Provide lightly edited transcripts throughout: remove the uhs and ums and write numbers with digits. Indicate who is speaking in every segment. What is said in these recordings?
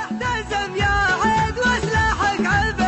Speaker 1: احتزم يا عيد وسلاحك عبد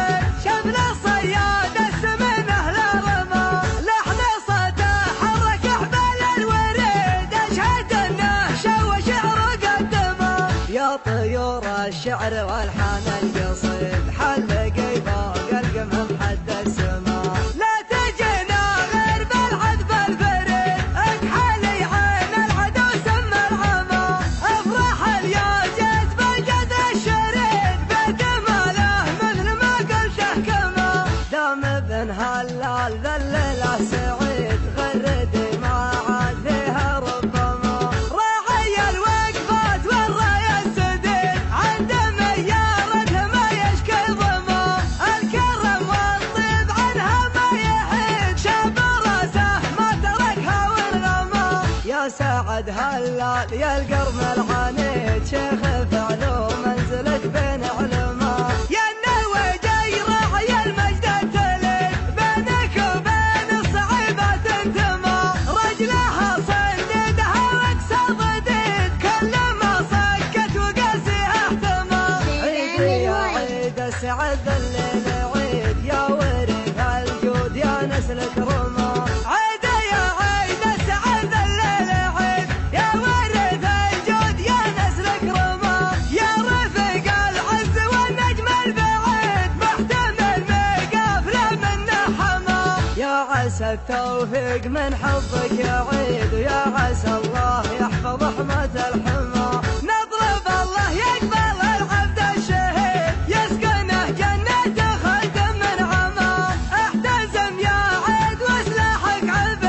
Speaker 1: شمل الصياد السمن اهل رمى لحن صدى حرك حبال الوريد اشهد انه شو شعر قدمه يا طيور الشعر والحان القصيد حلقي فوق القمم حد السما لا تجينا غير بالعذب الفريد اكحلي عين العدو سم العمى افرح اليوجد بالجد الشريد بجماله مثل ما قلته كما دام ابن هلال ذلله سعيد غردي ما عاد فيها ربما راعي الوقفات والرايه السديد عند ميارته ما يشكي ظما الكرم والطيب عنها ما يحيد شاب راسه ما تركها وانغمى يا سعد هلال يا القرم العنيد شيخ فعلو منزلك بين علماء يا النويجي راعي المجد التليد بينك وبين الصعيبات انتمى رجلها صنددها واقصى ضديد كل ما صكت وقاسيها احتمى عيد يا عيد السعد الليل عيد يا ورث الجود يا نسلك رمى عيد يا عيد السعد الليل عيد يا ورث الجود يا نسلك رمى يا رفيق العز والنجم البعيد محتمل مقافله منه حما يا عسى التوفيق من حظك يا عيد ويا عسى الله يحفظ حماة الحمى نطلب الله يقبل العبد الشهيد يسكنه جنة خلد من عما احتزم يا عيد وسلاحك عبد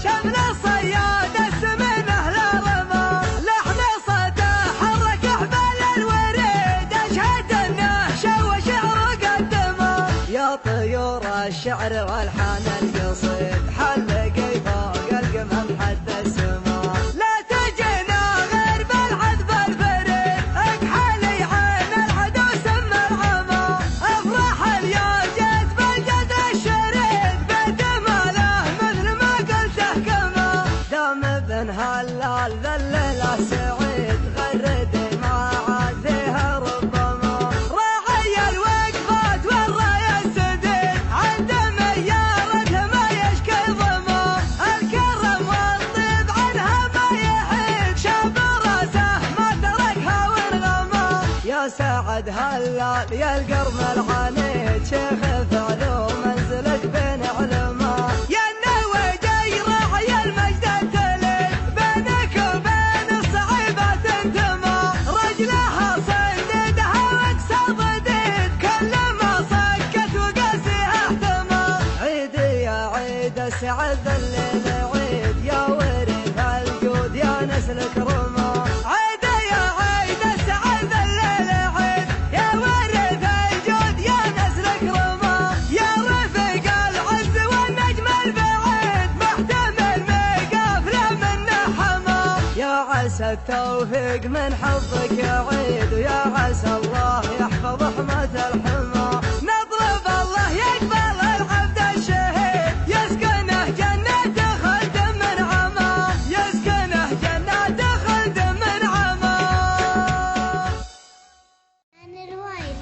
Speaker 1: شمل الصياد السمن اهل رمى لحن صدى حرك حبال الوريد اشهد انه شو شعر قدمه يا طيور الشعر والحان القصيد حلقي فوق القمم حد السما لا تجينا غير بالعذب الفريد اكحلي عين العدو سم العمى افرح اليوجد بالجد الشريد بجماله مثل ما قلته كما دام ابن هلال ذلله سعيد غردي ما عاد فيها ربما راعي الوقفات والرايه السديد عند ميارته ما يشكي ظما الكرم والطيب عنها ما يحيد شاب راسه ما تركها وانغمى يا سعد هلال يا القرم العنيد شيخ فعلو منزلك بين علماء يا النويجي راعي المجد التليد بينك وبين الصعيبات انتمى رجلها صنددها واقصى ضديد كل ما صكت وقاسيها احتمى عيد يا عيد السعد الليل عيد يا ورث الجود يا نسلك رمى عيد يا عيد السعد الليل عيد يا ورث الجود يا نسلك رمى يا رفيق العز والنجم البعيد محتمل مقافله منه حما يا عسى التوفيق من حظك يا عيد ويا عسى الله يحفظ حماة الحمى نطلب الله يقبل العبد الشهيد يسكنه جنة خلد من عما يسكنه جنة خلد من عما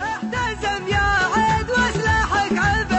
Speaker 1: احتزم يا عيد وسلاحك عبد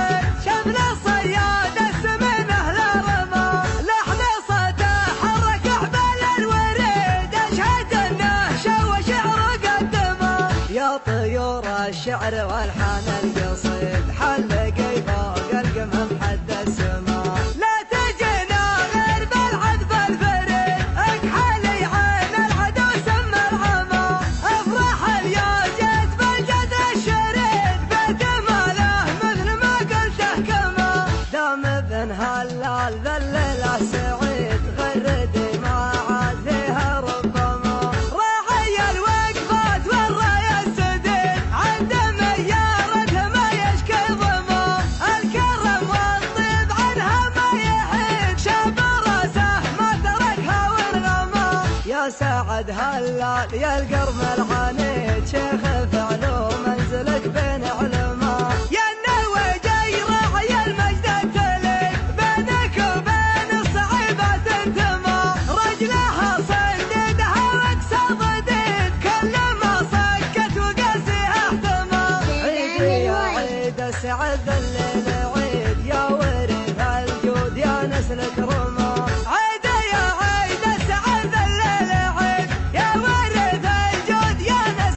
Speaker 1: شمل الصياد السمن اهل رمى لحن صدى حرك حبال الوريد اشهد انه شو شعر قدمه يا طيور الشعر والحان القصيد حلقي فوق القمم حد السما لا تجينا غير بالعذب الفريد اكحلي عين العدو سم العمى افرح اليوجد بالجد الشريد بجماله مثل ما قلته كما دام ابن هلال ذلله سعيد غردي ما عاد فيها ربما راعي الوقفات والرايه السديد عند ميارته ما يشكي ظما الكرم والطيب عنها ما يحيد شاب راسه ما تركها وانغمى يا سعد هلال يا القرم العنيد شيخ فعلو منزلك بين علماء يا النويجي راعي المجد التليد بينك وبين الصعيبات انتمى رجلها صنددها واقصى ضديد كل ما صكت وقاسيها يسعد الليل عيد يا ورث الجود يا نسلة